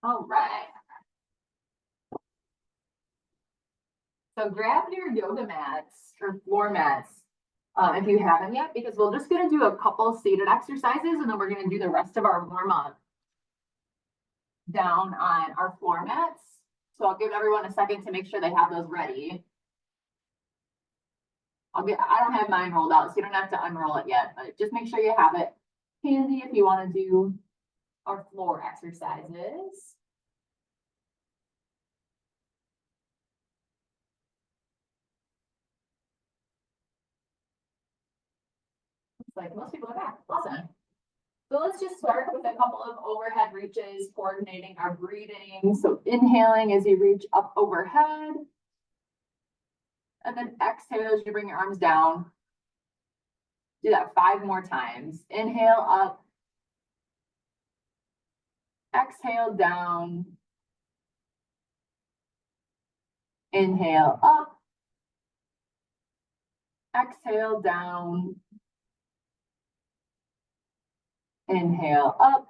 All right. So grab your yoga mats or floor mats if you haven't yet, because we're just going to do a couple seated exercises and then we're going to do the rest of our warm up down on our floor mats. So I'll give everyone a second to make sure they have those ready. I don't have mine rolled out, so you don't have to unroll it yet, but just make sure you have it handy if you want to do our floor exercises. Looks like most people are back. Awesome. So let's just start with a couple of overhead reaches, coordinating our breathing. So inhaling as you reach up overhead. And then exhale as you bring your arms down. Do that 5 more times. Inhale up. Exhale down. Inhale up. Exhale down. Inhale up.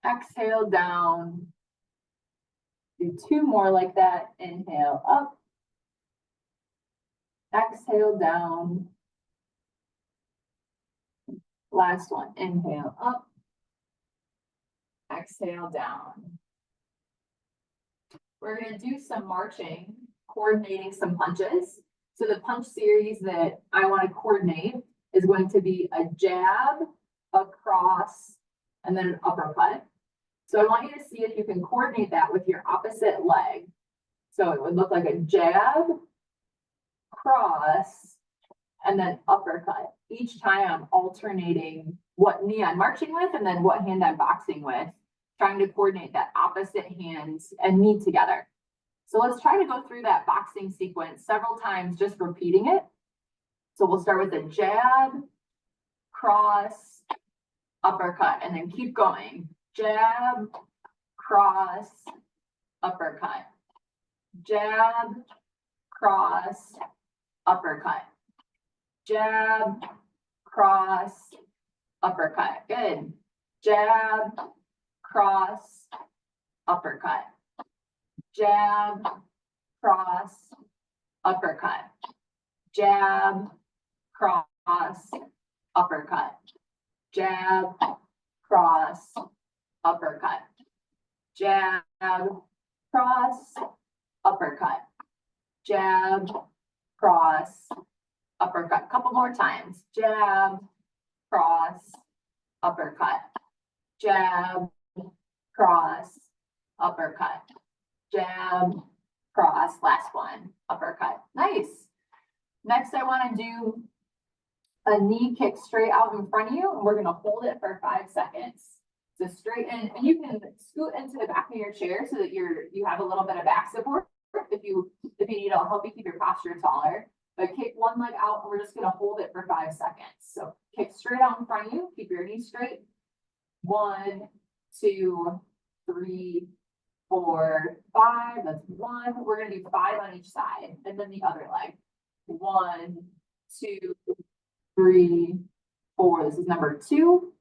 Exhale down. Do 2 more like that. Inhale up. Exhale down. Last one. Inhale up. Exhale down. We're going to do some marching, coordinating some punches. So the punch series that I want to coordinate is going to be a jab, a cross, and then an uppercut. So I want you to see if you can coordinate that with your opposite leg. So it would look like a jab, cross, and then uppercut. Each time I'm alternating what knee I'm marching with and then what hand I'm boxing with, trying to coordinate that opposite hand and knee together. So let's try to go through that boxing sequence several times, just repeating it. So we'll start with a jab, cross, uppercut, and then keep going. Jab, cross, uppercut. Jab, cross, uppercut. Jab, cross, uppercut. Good. Jab, cross, uppercut. Jab, cross, uppercut. Jab, cross, uppercut. Jab, cross, uppercut. Jab, cross, uppercut. Jab, cross, uppercut. Couple more times. Jab, cross, uppercut. Jab, cross, uppercut. Jab, cross, last one, uppercut. Nice. Next, I want to do a knee kick straight out in front of you, and we're going to hold it for 5 seconds. So straighten, and you can scoot into the back of your chair so that you have a little bit of back support. If you need, I'll help you keep your posture taller. But kick one leg out, and we're just going to hold it for 5 seconds. So kick straight out in front of you. Keep your knees straight. 1, 2, 3, 4, 5. That's 1. We're going to do 5 on each side, and then the other leg. 1, 2, 3, 4. This is number 2.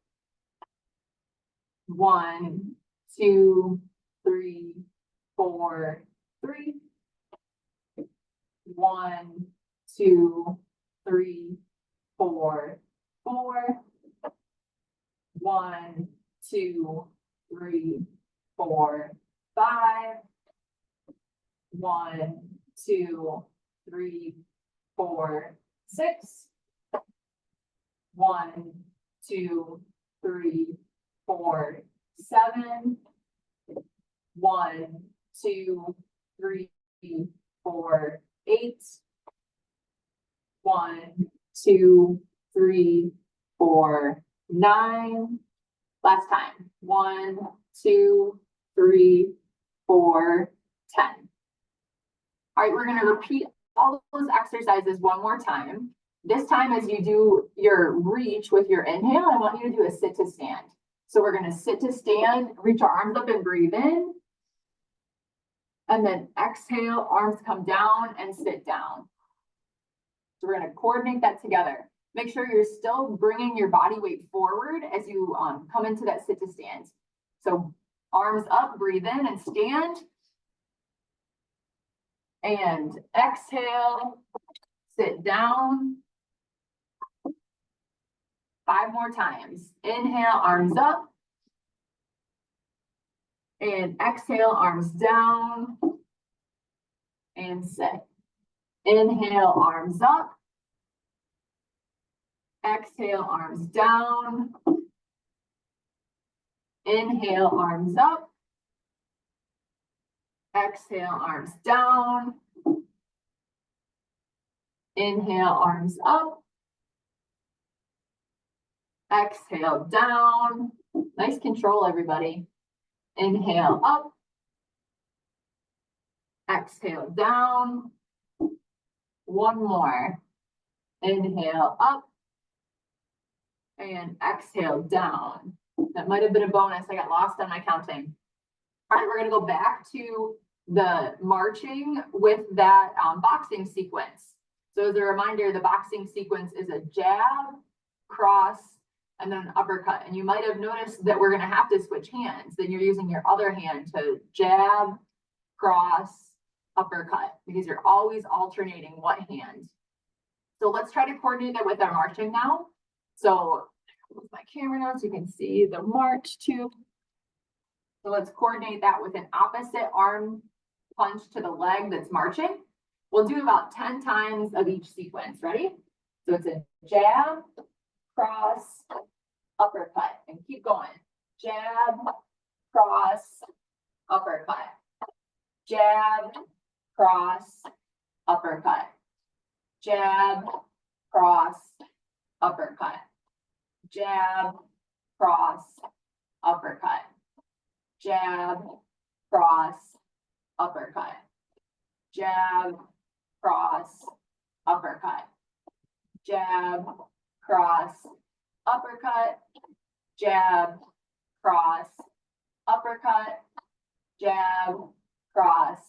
1, 2, 3, 4, 3. 1, 2, 3, 4, 4. 1, 2, 3, 4, 5. 1, 2, 3, 4, 6. 1, 2, 3, 4, 7. 1, 2, 3, 4, 8. 1, 2, 3, 4, 9. Last time. 1, 2, 3, 4, 10. All right, we're going to repeat all those exercises one more time. This time, as you do your reach with your inhale, I want you to do a sit to stand. So we're going to sit to stand, reach our arms up and breathe in. And then exhale, arms come down and sit down. So we're going to coordinate that together. Make sure you're still bringing your body weight forward as you come into that sit to stand. So arms up, breathe in and stand. And exhale, sit down. 5 more times. Inhale, arms up. And exhale, arms down. And sit. Inhale, arms up. Exhale, arms down. Inhale, arms up. Exhale, arms down. Inhale, arms up. Exhale, down. Nice control, everybody. Inhale, up. Exhale, down. One more. Inhale, up. And exhale, down. That might have been a bonus. I got lost on my counting. All right, we're going to go back to the marching with that boxing sequence. So as a reminder, the boxing sequence is a jab, cross, and then an uppercut. And you might have noticed that we're going to have to switch hands. Then you're using your other hand to jab, cross, uppercut, because you're always alternating what hand. So let's try to coordinate that with our marching now. So with my camera now so you can see the march too. So let's coordinate that with an opposite arm punch to the leg that's marching. We'll do about 10 times of each sequence. Ready? So it's a jab, cross, uppercut, and keep going. Jab, cross, uppercut. Jab, cross, uppercut. Jab, cross, uppercut. Jab, cross, uppercut. Jab, cross, uppercut. Jab, cross, uppercut. Jab, cross, uppercut. Jab, cross, uppercut. Jab, cross,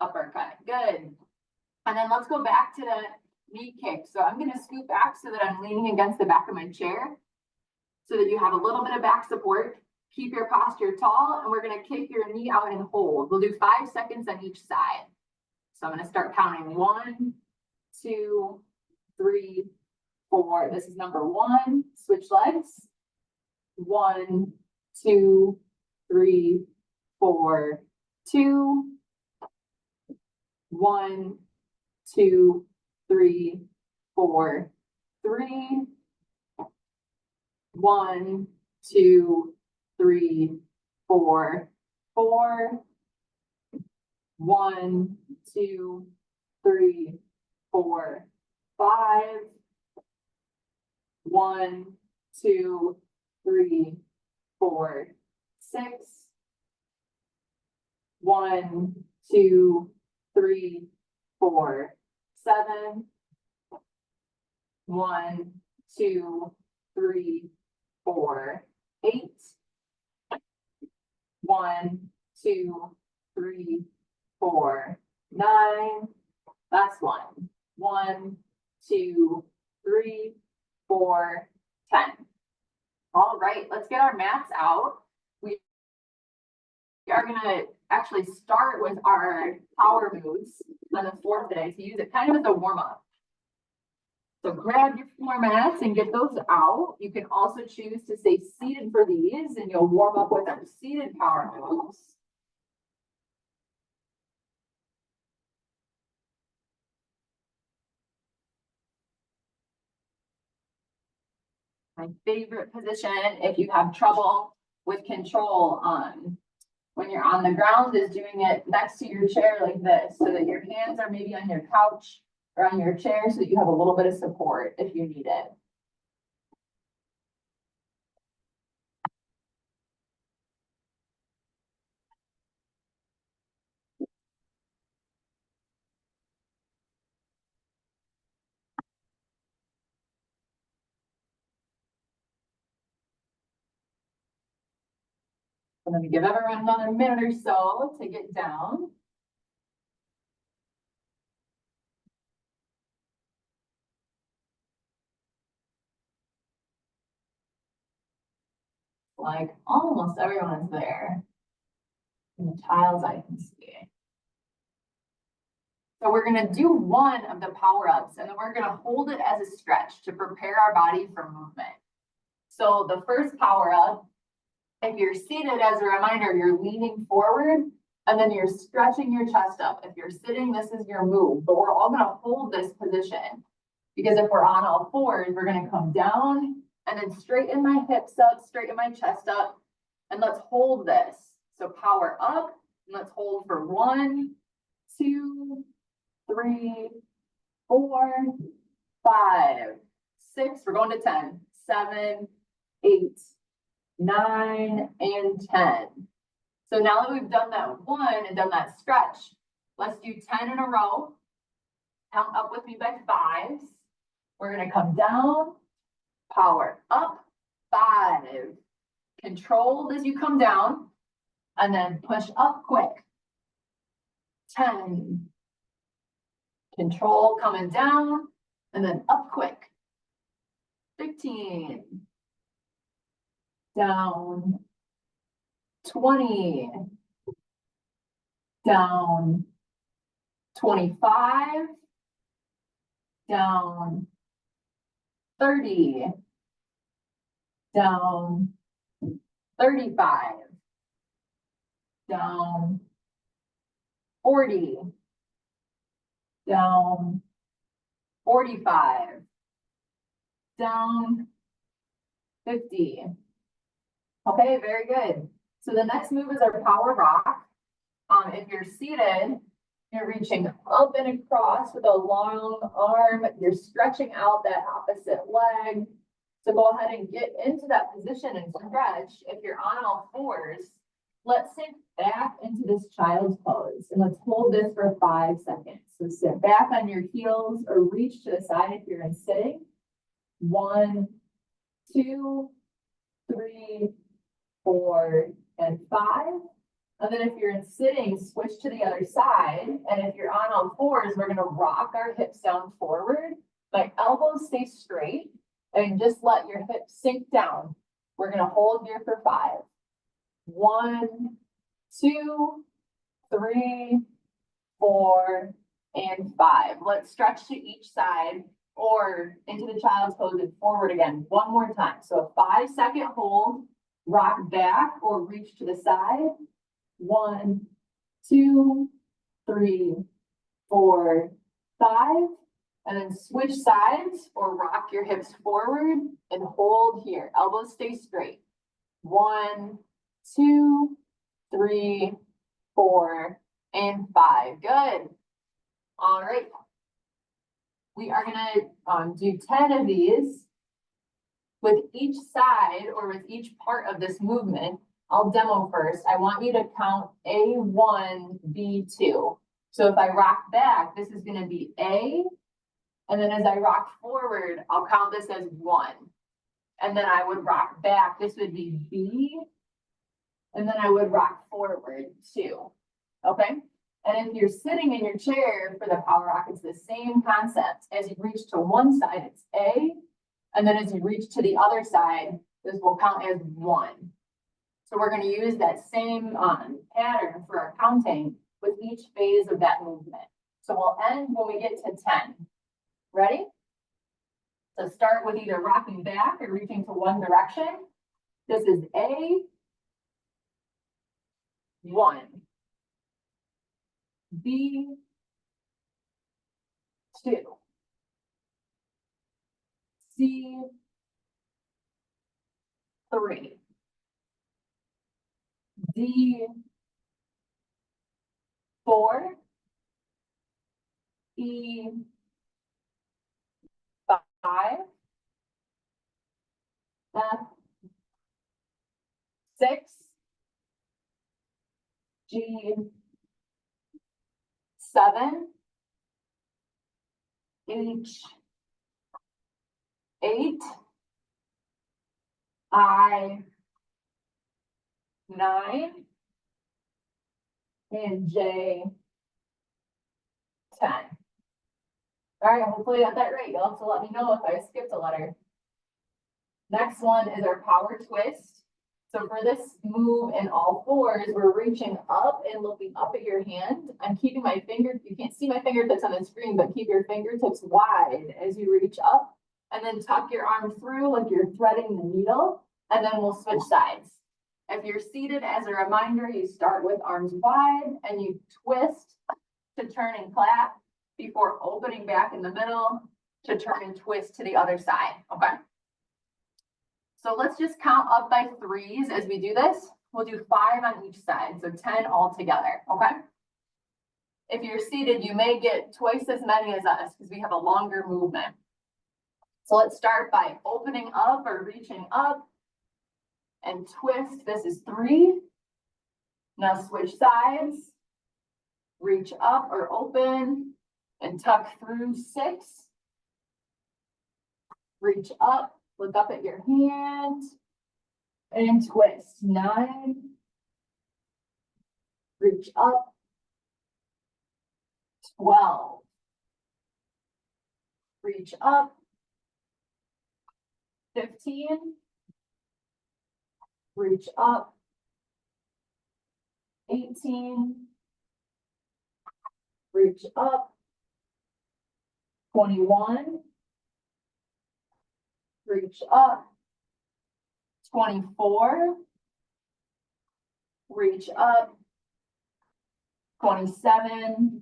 uppercut. Good. And then let's go back to the knee kick. So I'm going to scoot back so that I'm leaning against the back of my chair so that you have a little bit of back support. Keep your posture tall, and we're going to kick your knee out and hold. We'll do 5 seconds on each side. So I'm going to start counting 1, 2, 3, 4. This is number 1. Switch legs. 1, 2, 3, 4, 2. 1, 2, 3, 4, 3. 1, 2, 3, 4, 4. 1, 2, 3, 4, 5. 1, 2, 3, 4, 6. 1, 2, 3, 4, 7. 1, 2, 3, 4, 8. 1, 2, 3, 4, 9. Last one. 1, 2, 3, 4, 10. All right, let's get our mats out. We are going to actually start with our power moves on the floor today to use it kind of as a warm-up. So grab your floor mats and get those out. You can also choose to stay seated for these, and you'll warm up with our seated power moves. My favorite position, if you have trouble with control when you're on the ground, is doing it next to your chair like this, so that your hands are maybe on your couch or on your chair, so that you have a little bit of support if you need it. I'm going to give everyone another minute or so to get down. like almost everyone is there. In the child's I can see. So we're gonna do one of the power-ups and then we're gonna hold it as a stretch to prepare our body for movement. So the first power-up, if you're seated, as a reminder, you're leaning forward and then you're stretching your chest up. If you're sitting, this is your move, but we're all gonna hold this position because if we're on all fours, we're gonna come down and then straighten my hips up, straighten my chest up, and let's hold this. So power up, and let's hold for 1, 2, 3, 4, 5, 6. We're going to 10, 7, 8, 9, and 10. So now that we've done that one and done that stretch, let's do 10 in a row. Count up with me by 5s. We're going to come down, power up, 5. Controlled as you come down, and then push up quick. 10. Control coming down, and then up quick. 15. Down. 20. Down. 25. Down. 30. Down. 35. Down. 40. Down. 45. Down. 50. Okay, very good. So the next move is our power rock. If you're seated, you're reaching up and across with a long arm. You're stretching out that opposite leg. So go ahead and get into that position and stretch. If you're on all fours, let's sink back into this child's pose and let's hold this for 5 seconds. So sit back on your heels or reach to the side if you're in sitting. 1, 2, 3, 4, and 5. And then if you're in sitting, switch to the other side. And if you're on all fours, we're gonna rock our hips down forward. My elbows stay straight and just let your hips sink down. We're gonna hold here for 5. 1, 2, 3, 4, and 5. Let's stretch to each side or into the child's pose and forward again. One more time. So a 5-second hold, rock back or reach to the side. 1, 2, 3, 4, 5. And then switch sides or rock your hips forward and hold here. Elbows stay straight. 1, 2, 3, 4, and 5. Good. All right. We are gonna do 10 of these. With each side or with each part of this movement, I'll demo first. I want you to count A1, B2. So if I rock back, this is gonna be A. And then as I rock forward, I'll count this as 1. And then I would rock back, this would be B. And then I would rock forward 2, okay? And if you're sitting in your chair for the power rock, it's the same concept. As you reach to one side, it's A. And then as you reach to the other side, this will count as 1. So we're gonna use that same pattern for our counting with each phase of that movement. So we'll end when we get to 10. Ready? So start with either rocking back or reaching to one direction. This is A, 1. B, 2. C, 3. D, 4. E, 5. F, 6. G, 7. H, 8. I, 9. And J, 10. All right, hopefully I got that right. You'll have to let me know if I skipped a letter. Next one is our power twist. So for this move in all fours, we're reaching up and looking up at your hand. I'm keeping my finger, you can't see my fingertips on the screen, but keep your fingertips wide as you reach up. And then tuck your arm through like you're threading the needle, and then we'll switch sides. If you're seated, as a reminder, you start with arms wide and you twist to turn and clap before opening back in the middle to turn and twist to the other side, okay? So let's just count up by threes as we do this. We'll do 5 on each side, so 10 all together, okay? If you're seated, you may get twice as many as us because we have a longer movement. So let's start by opening up or reaching up and twist. This is 3. Now switch sides, reach up or open and tuck through 6. Reach up. Look up at your hand and twist 9. Reach up 12. Reach up 15. Reach up 18. Reach up 21. Reach up 24, reach up 27,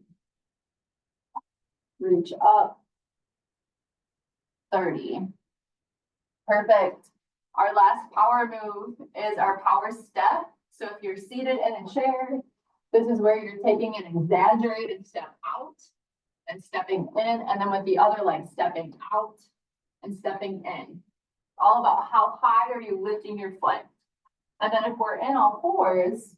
reach up 30. Perfect. Our last power move is our power step. So if you're seated in a chair, this is where you're taking an exaggerated step out and stepping in, and then with the other leg stepping out and stepping in. All about how high are you lifting your foot. And then if we're in all fours,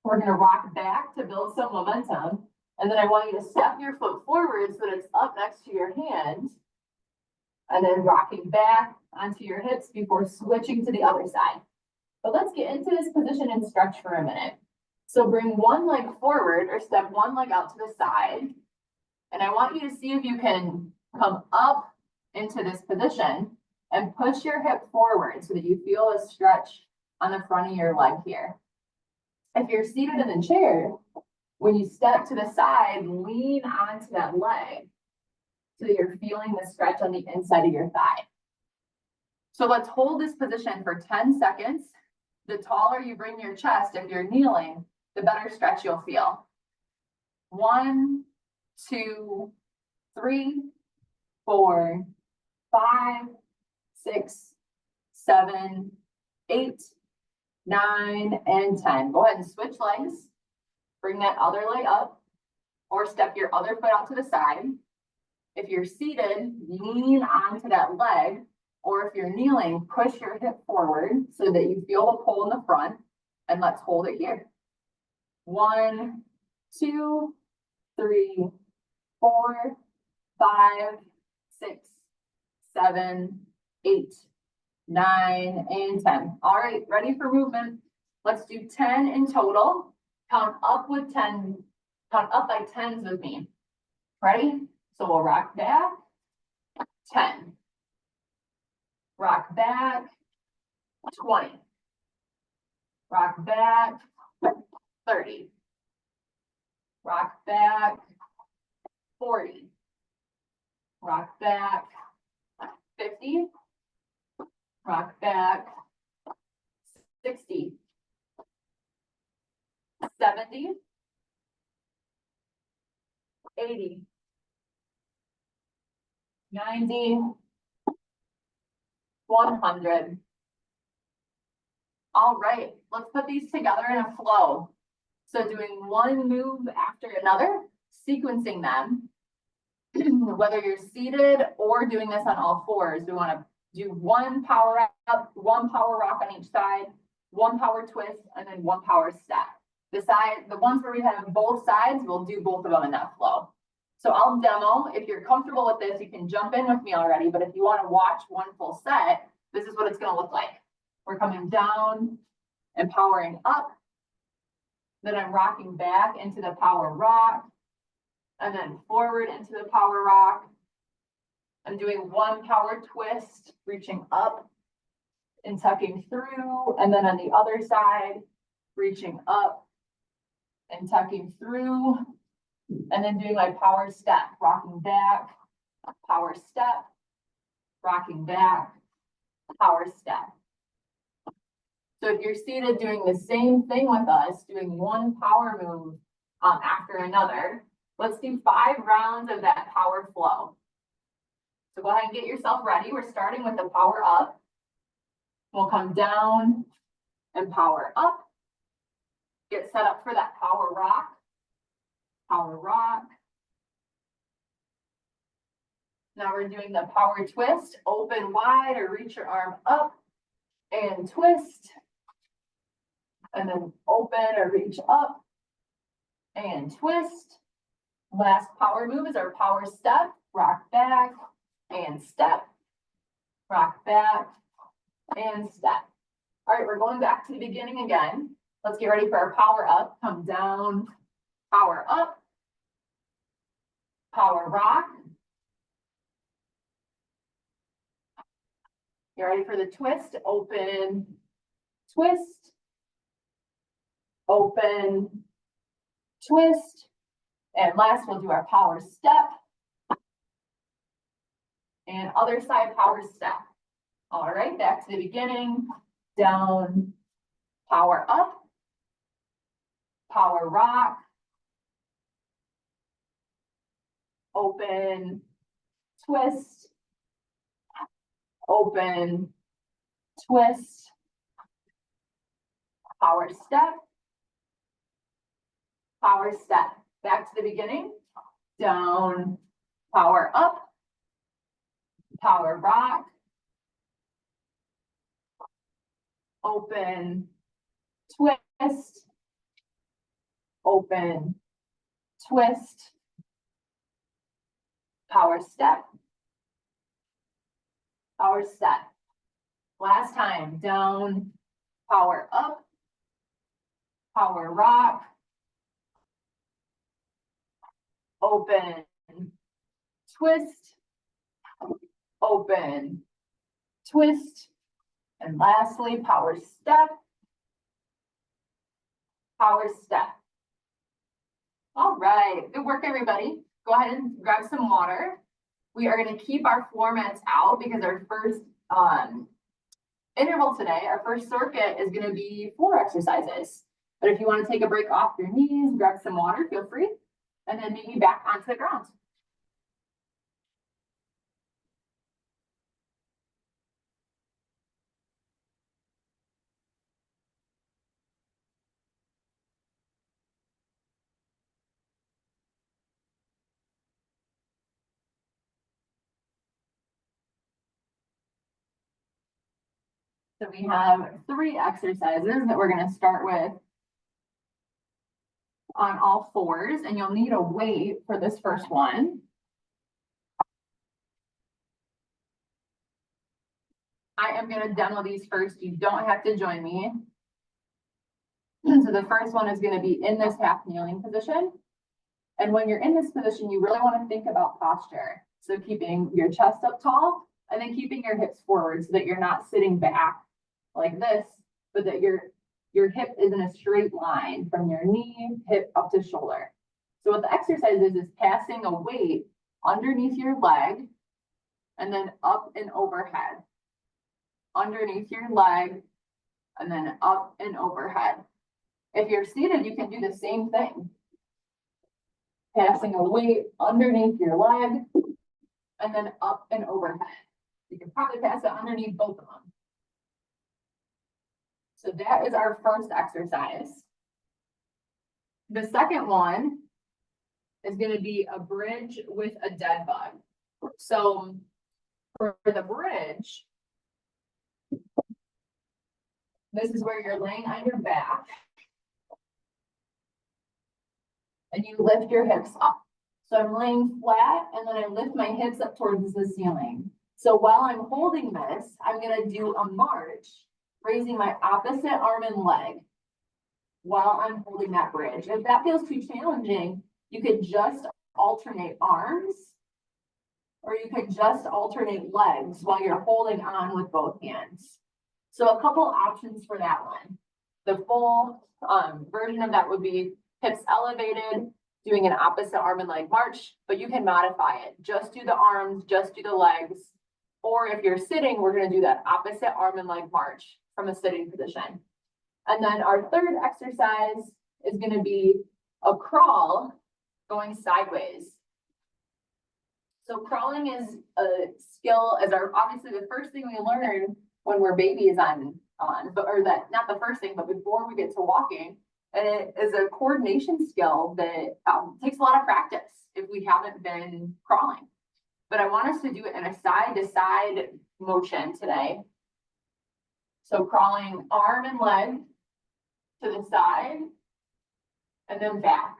we're going to rock back to build some momentum. And then I want you to step your foot forward so that it's up next to your hand. And then rocking back onto your hips before switching to the other side. But let's get into this position and stretch for a minute. So bring one leg forward or step one leg out to the side. And I want you to see if you can come up into this position and push your hip forward so that you feel a stretch on the front of your leg here. If you're seated in the chair, when you step to the side, lean onto that leg so that you're feeling the stretch on the inside of your thigh. So let's hold this position for 10 seconds. The taller you bring your chest, if you're kneeling, the better stretch you'll feel. 1, 2, 3, 4, 5, 6, 7, 8, 9, and 10. Go ahead and switch legs. Bring that other leg up or step your other foot out to the side. If you're seated, lean onto that leg, or if you're kneeling, push your hip forward so that you feel the pull in the front, and let's hold it here. 1, 2, 3, 4, 5, 6, 7, 8, 9, and 10. All right, ready for movement. Let's do 10 in total. Count up with 10, count up by 10s with me. Ready? So we'll rock back, 10. Rock back, 20. Rock back, 30. Rock back, 40. Rock back, 50. Rock back, 60. 70. 80. 90. 100. All right, let's put these together in a flow. So doing one move after another, sequencing them, whether you're seated or doing this on all fours. We want to do one power up, one power rock on each side, one power twist, and then one power step. The ones where we have both sides, we'll do both of them in that flow. So I'll demo. If you're comfortable with this, you can jump in with me already, but if you want to watch one full set, this is what it's going to look like. We're coming down and powering up. Then I'm rocking back into the power rock, and then forward into the power rock. I'm doing one power twist, reaching up and tucking through, and then on the other side, reaching up and tucking through, and then doing my power step, rocking back, power step, rocking back, power step. So if you're seated doing the same thing with us, doing one power move after another, let's do 5 rounds of that power flow. So go ahead and get yourself ready. We're starting with the power up. We'll come down and power up. Get set up for that power rock. Power rock. Now we're doing the power twist. Open wide or reach your arm up and twist. And then open or reach up and twist. Last power move is our power step. Rock back and step. Rock back and step. All right, we're going back to the beginning again. Let's get ready for our power up. Come down, power up, power rock. Get ready for the twist. Open, twist, open, twist. And last, we'll do our power step and other side power step. All right, back to the beginning. Down, power up, power rock, open, twist, open, twist, power step, power step. Back to the beginning. Down, power up, power rock, open, twist, open, twist, power step, power step. Last time, down, power up, power rock, open, twist, open, twist, and lastly, power step, power step. All right, good work, everybody. Go ahead and grab some water. We are going to keep our floor mats out because our first interval today, our first circuit is going to be floor exercises. But if you want to take a break off your knees, grab some water, feel free, and then meet me back onto the ground. So we have 3 exercises that we're going to start with on all fours, and you'll need a weight for this first one. I am going to demo these first. You don't have to join me. So the first one is going to be in this half kneeling position. And when you're in this position, you really want to think about posture. So keeping your chest up tall and then keeping your hips forward so that you're not sitting back like this, but that your hip is in a straight line from your knee, hip up to shoulder. So what the exercise is passing a weight underneath your leg and then up and overhead. Underneath your leg and then up and overhead. If you're seated, you can do the same thing. Passing a weight underneath your leg and then up and overhead. You can probably pass it underneath both of them. So that is our first exercise. The second one is going to be a bridge with a dead bug. So for the bridge, this is where you're laying on your back and you lift your hips up. So I'm laying flat and then I lift my hips up towards the ceiling. So while I'm holding this, I'm going to do a march, raising my opposite arm and leg while I'm holding that bridge. If that feels too challenging, you could just alternate arms or you could just alternate legs while you're holding on with both hands. So a couple options for that one. The full version of that would be hips elevated, doing an opposite arm and leg march, but you can modify it. Just do the arms, just do the legs. Or if you're sitting, we're going to do that opposite arm and leg march from a sitting position. And then our third exercise is going to be a crawl going sideways. So crawling is a skill, as our obviously the first thing we learn when we're babies or that not the first thing, but before we get to walking. And it is a coordination skill that takes a lot of practice if we haven't been crawling. But I want us to do it in a side to side motion today. So crawling arm and leg to the side and then back.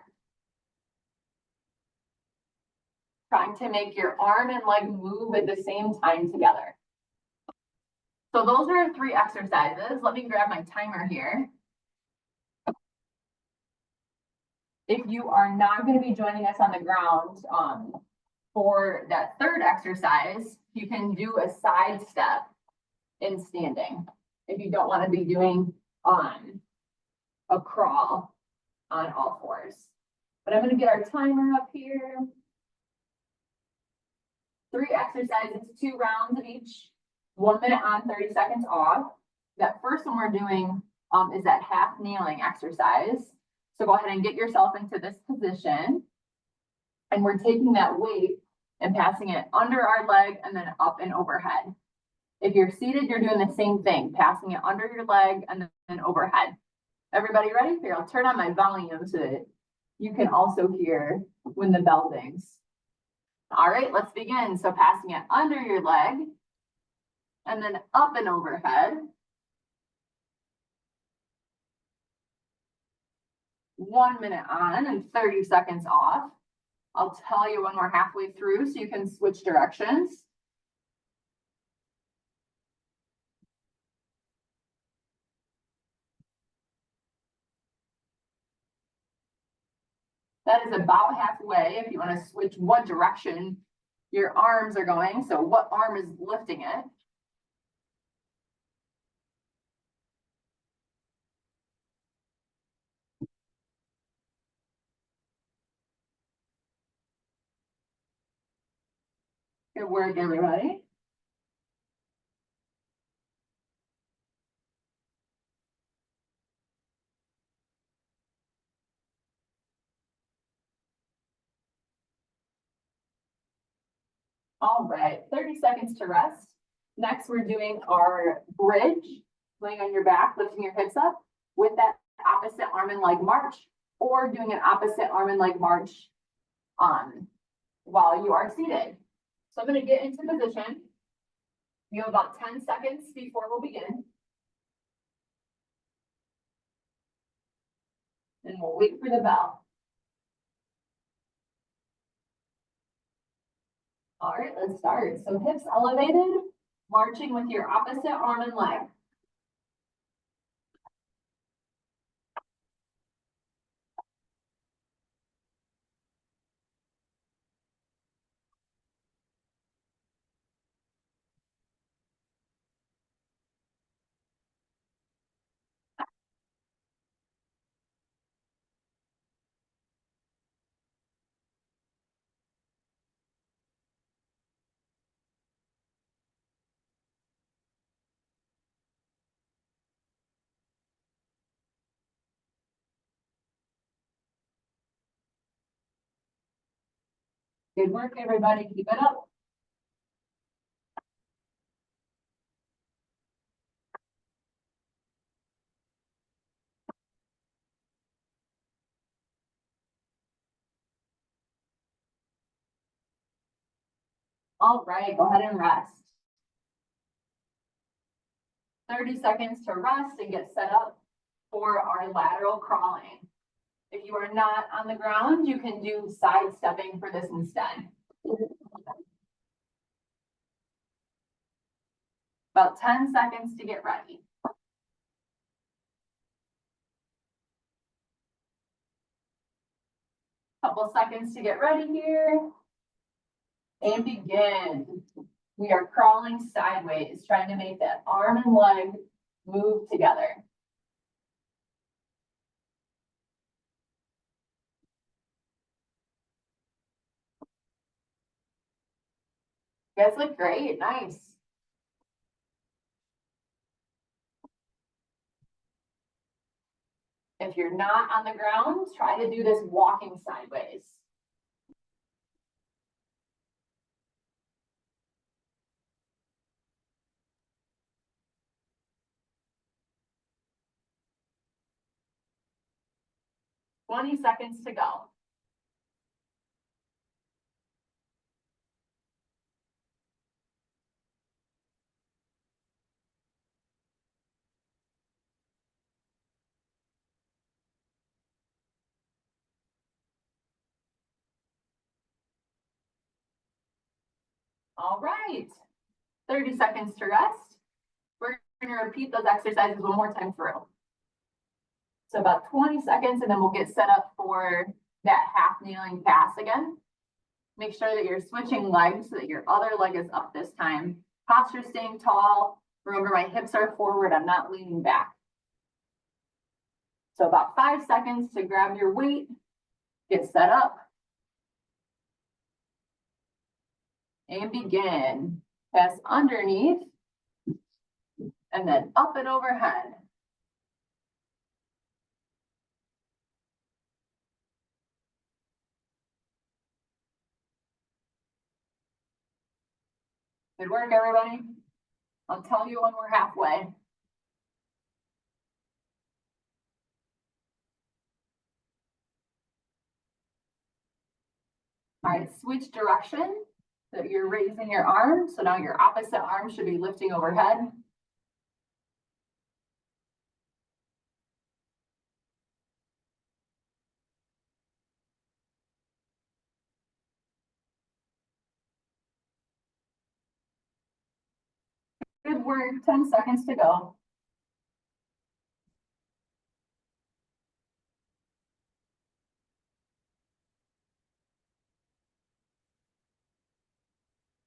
Trying to make your arm and leg move at the same time together. So those are our 3 exercises. Let me grab my timer here. If you are not going to be joining us on the ground for that third exercise, you can do a side step in standing. If you don't want to be doing a crawl on all fours. But I'm going to get our timer up here. 3 exercises, 2 rounds of each, 1 minute on, 30 seconds off. That first one we're doing is that half kneeling exercise. So go ahead and get yourself into this position. And we're taking that weight and passing it under our leg and then up and overhead. If you're seated, you're doing the same thing, passing it under your leg and then overhead. Everybody ready? Here, I'll turn on my volume so that you can also hear when the bell dings. All right, let's begin. So passing it under your leg and then up and overhead. 1 minute on and 30 seconds off. I'll tell you when we're halfway through so you can switch directions. That is about halfway if you want to switch what direction your arms are going. So what arm is lifting it? Good work, everybody. All right, 30 seconds to rest. Next, we're doing our bridge, laying on your back, lifting your hips up with that opposite arm and leg march, or doing an opposite arm and leg march while you are seated. So I'm going to get into position. You have about 10 seconds before we'll begin. And we'll wait for the bell. All right, let's start. So hips elevated, marching with your opposite arm and leg. Good work, everybody. Keep it up. All right, go ahead and rest. 30 seconds to rest and get set up for our lateral crawling. If you are not on the ground, you can do side stepping for this instead. About 10 seconds to get ready. Couple seconds to get ready here. And begin. We are crawling sideways, trying to make that arm and leg move together. You guys look great, nice. If you're not on the ground, try to do this walking sideways. Twenty seconds to go. All right, 30 seconds to rest. We're gonna repeat those exercises one more time through. So about 20 seconds and then we'll get set up for that half kneeling pass again. Make sure that you're switching legs so that your other leg is up this time. Posture staying tall. Remember, my hips are forward, I'm not leaning back. So about 5 seconds to grab your weight, get set up, and begin. Pass underneath, and then up and overhead. Good work, everybody. I'll tell you when we're halfway. All right, switch direction. So you're raising your arm. So now your opposite arm should be lifting overhead. Good work, 10 seconds to go.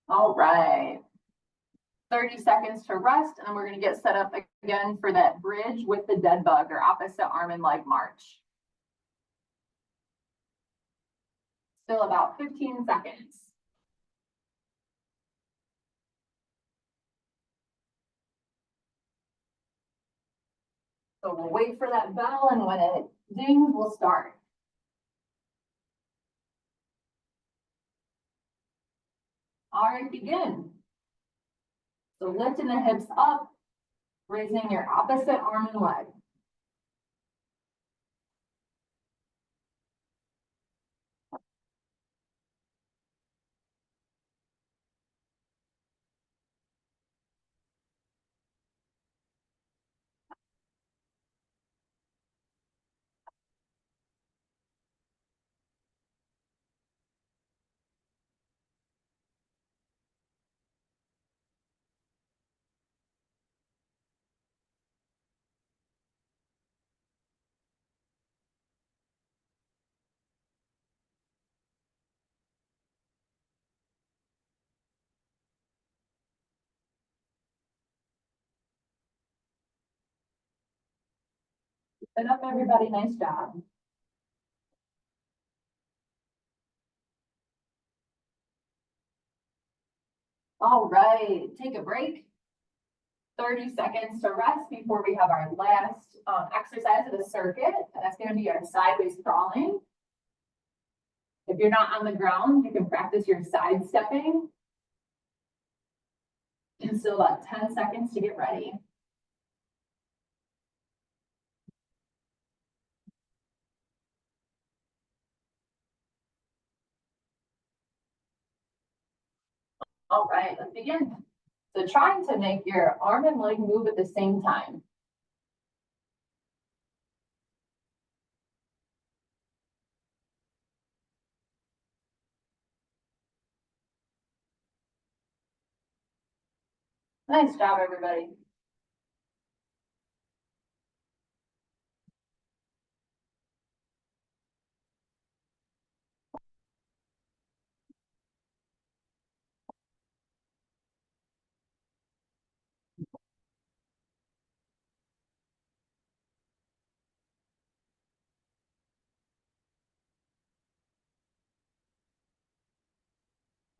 All right. 30 seconds to rest, and then we're gonna get set up again for that bridge with the dead bug or opposite arm and leg march. Still about 15 seconds. So we'll wait for that bell, and when it dings, we'll start. All right, begin. So lifting the hips up, raising your opposite arm and leg. Sit up, everybody, nice job. All right, take a break. 30 seconds to rest before we have our last exercise of the circuit. And that's gonna be our sideways crawling. If you're not on the ground, you can practice your side stepping. And still about 10 seconds to get ready. All right, let's begin. So trying to make your arm and leg move at the same time. Nice job, everybody.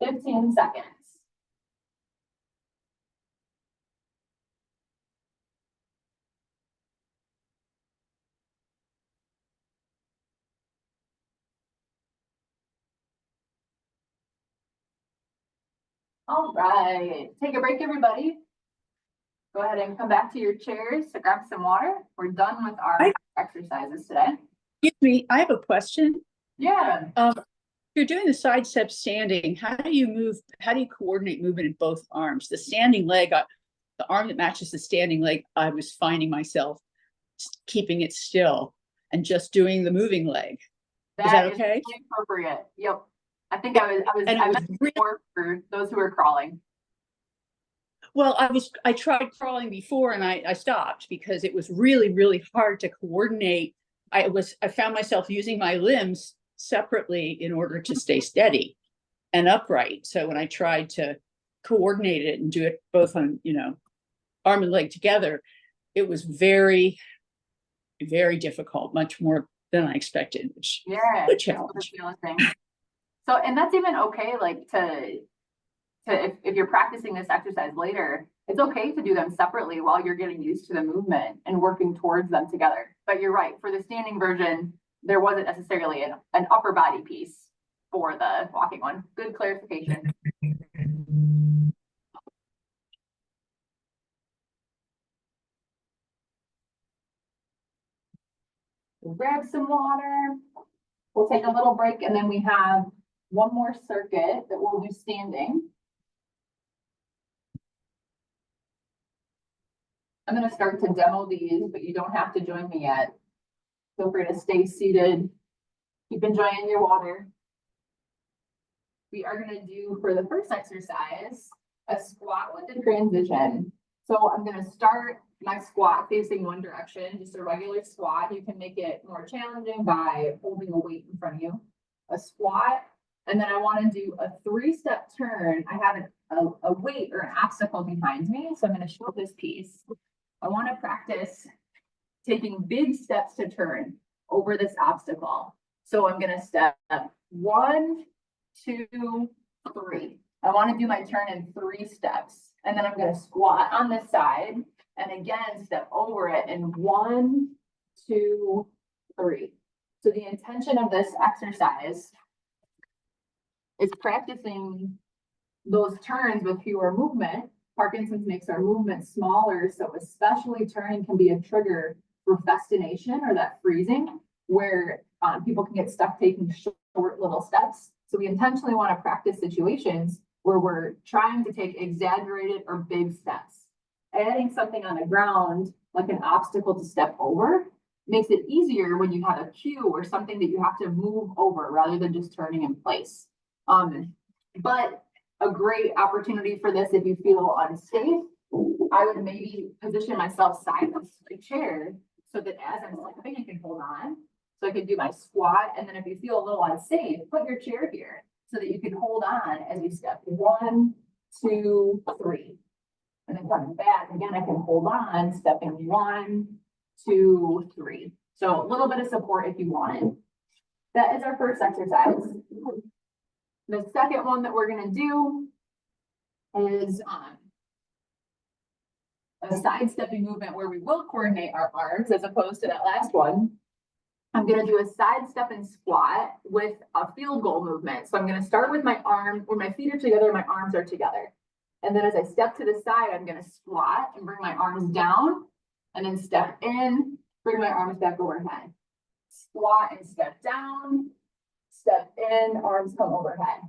15 seconds. All right, take a break, everybody. Go ahead and come back to your chairs to grab some water. We're done with our exercises today. Excuse me, I have a question. Yeah. You're doing the side step standing. How do you coordinate movement in both arms? The standing leg, the arm that matches the standing leg, I was finding myself keeping it still and just doing the moving leg. Is that okay? Really appropriate. Yep. I think I meant more for those who are crawling. Well, I tried crawling before and I stopped because it was really, really hard to coordinate. I found myself using my limbs separately in order to stay steady and upright. So when I tried to coordinate it and do it both on, arm and leg together, it was very, very difficult, much more than I expected, which is a challenge. So, and that's even okay, like if you're practicing this exercise later, it's okay to do them separately while you're getting used to the movement and working towards them together. But you're right, for the standing version, there wasn't necessarily an upper body piece for the walking one. Good clarification. We'll grab some water. We'll take a little break and then we have one more circuit that we'll do standing. I'm going to start to demo these, but you don't have to join me yet. Feel free to stay seated. Keep enjoying your water. We are going to do, for the first exercise, a squat with the transition. So I'm going to start my squat facing one direction, just a regular squat. You can make it more challenging by holding a weight in front of you. A squat, and then I want to do a 3-step turn. I have a weight or an obstacle behind me, so I'm going to show this piece. I want to practice taking big steps to turn over this obstacle. So I'm going to step 1, 2, 3. I want to do my turn in 3 steps. And then I'm going to squat on this side and again step over it in 1, 2, 3. So the intention of this exercise is practicing those turns with fewer movement. Parkinson's makes our movement smaller, so especially turning can be a trigger for fascination or that freezing, where people can get stuck taking short little steps. So we intentionally want to practice situations where we're trying to take exaggerated or big steps. Adding something on the ground, like an obstacle to step over, makes it easier when you have a cue or something that you have to move over rather than just turning in place. But a great opportunity for this, if you feel unsafe, I would maybe position myself sideways to the chair so that as I'm stepping, I can hold on. So I can do my squat, and then if you feel a little unsafe, put your chair here so that you can hold on as you step 1, 2, 3. And then coming back, again, I can hold on, stepping 1, 2, 3. So a little bit of support if you want it. That is our first exercise. The second one that we're going to do is a side stepping movement where we will coordinate our arms as opposed to that last one. I'm going to do a side step and squat with a field goal movement. So I'm going to start with my arm, where my feet are together, my arms are together. And then as I step to the side, I'm going to squat and bring my arms down, and then step in, bring my arms back overhead. Squat and step down, step in, arms come overhead.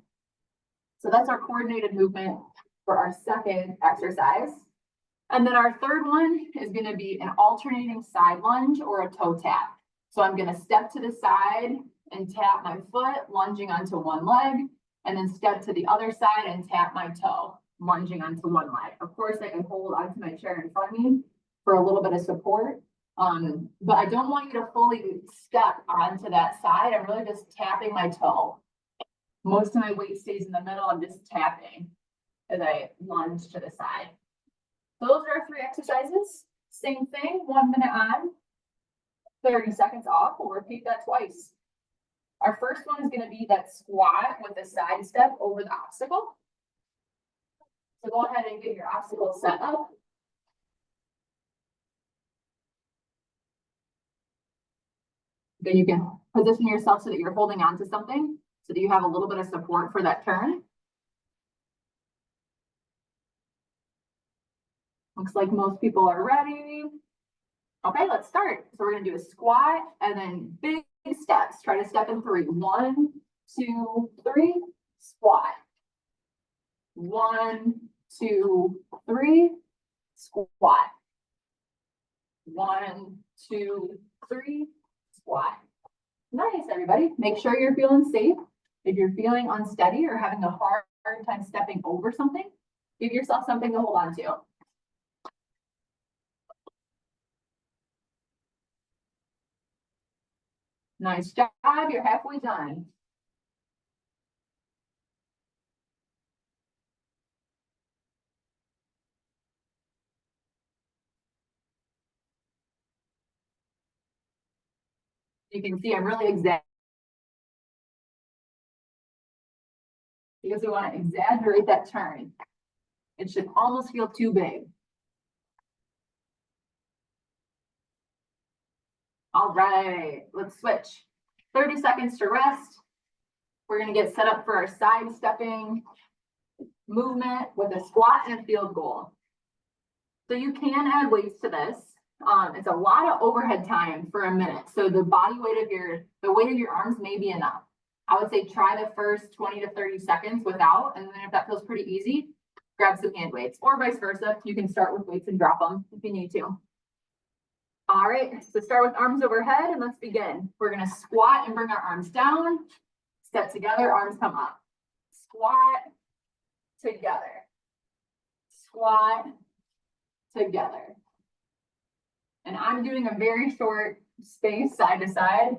So that's our coordinated movement for our second exercise. And then our third one is going to be an alternating side lunge or a toe tap. So I'm going to step to the side and tap my foot, lunging onto one leg, and then step to the other side and tap my toe, lunging onto one leg. Of course, I can hold onto my chair in front of me for a little bit of support. But I don't want you to fully step onto that side. I'm really just tapping my toe. Most of my weight stays in the middle. I'm just tapping as I lunge to the side. So those are our 3 exercises. Same thing, 1 minute on, 30 seconds off. We'll repeat that twice. Our first one is gonna be that squat with a side step over the obstacle. So go ahead and get your obstacle set up. Then you can position yourself so that you're holding on to something, so that you have a little bit of support for that turn. Looks like most people are ready. Okay, let's start. So we're gonna do a squat and then big steps. Try to step in 3. 1, 2, 3, squat. 1, 2, 3, squat. 1, 2, 3, squat. Nice, everybody. Make sure you're feeling safe. If you're feeling unsteady or having a hard time stepping over something, give yourself something to hold on to. Nice job. You're halfway done. You can see I'm really exact because we want to exaggerate that turn. It should almost feel too big. All right, let's switch. 30 seconds to rest. We're going to get set up for our side stepping movement with a squat and a field goal. So you can add weights to this. It's a lot of overhead time for a minute. So the weight of your arms may be enough. I would say try the first 20 to 30 seconds without, and then if that feels pretty easy, grab some hand weights, or vice versa. You can start with weights and drop them if you need to. All right, so start with arms overhead and let's begin. We're gonna squat and bring our arms down, step together, arms come up. Squat, together. Squat, together. And I'm doing a very short space side to side,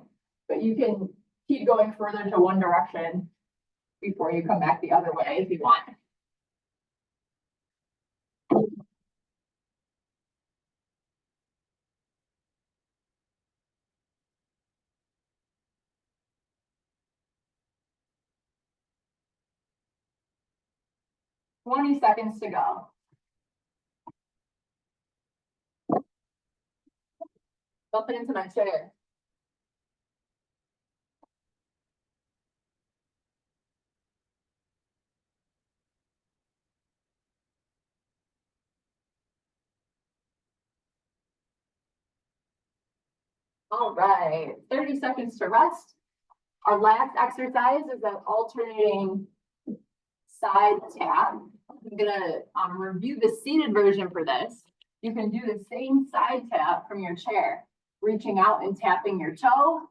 but you can keep going further to one direction before you come back the other way if you want. Twenty seconds to go. Bump it into my chair. All right, 30 seconds to rest. Our last exercise is an alternating side tap. I'm gonna review the seated version for this. You can do the same side tap from your chair, reaching out and tapping your toe,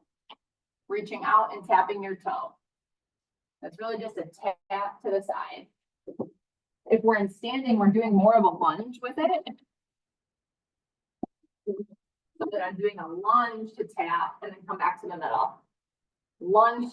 reaching out and tapping your toe. That's really just a tap to the side. If we're in standing, we're doing more of a lunge with it. So that I'm doing a lunge to tap and then come back to the middle. Lunge